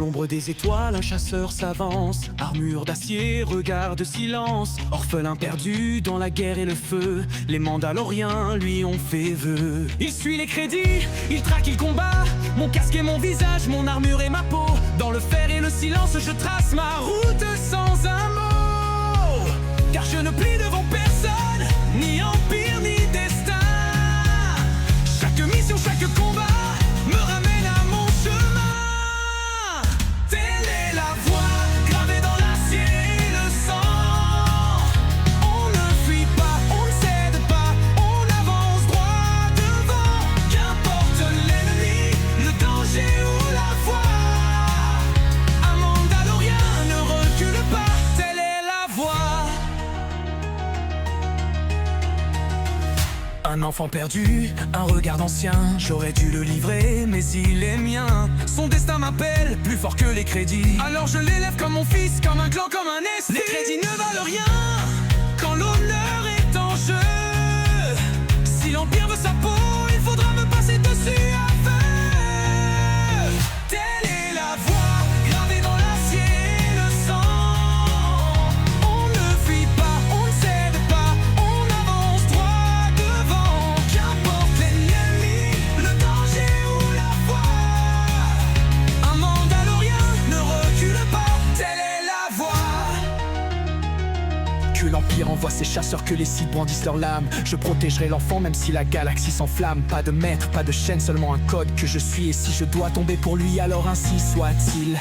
l'ombre des étoiles, un chasseur s'avance. Armure d'acier, regard de silence. Orphelin perdu dans la guerre et le feu, les Mandaloriens lui ont fait vœu. Il suit les crédits, il traque, il combat. Mon casque et mon visage, mon armure et ma peau. Dans le fer et le silence, je trace ma route sans un mot. Car je ne plie devant personne, ni empire, ni destin. Chaque mission, chaque combat me ramène à mon chemin. Telle est la voie gravée dans l'acier et le sang. On ne fuit pas, on ne cède pas, on avance droit devant. Qu'importe l'ennemi, le danger ou la foi, un Mandalorien ne recule pas. Telle est la voie. Un enfant perdu, un regard d'ancien. J'aurais dû le livrer, mais il est mien. Son destin m'appelle, plus fort que les crédits. Alors je l'élève comme mon fils, comme un clan, comme un esprit. Les crédits ne valent rien quand l'honneur est en jeu. Si l'empire veut sa peau, il faudra me passer dessus à feu. Telle est la voie gravée dans l'acier et le sang. On ne fuit pas, on ne cède pas, on avance droit devant. Qu'importe l'ennemi, le danger ou la foi, un Mandalorien ne recule pas. Telle est la voie. Que l'Empire envoie ses chasseurs, que les Sith brandissent leurs lames. Je protégerai l'enfant même si la galaxie s'enflamme. Pas de maître, pas de chaîne, seulement un code que je suis. Et si je dois tomber pour lui, alors ainsi soit-il.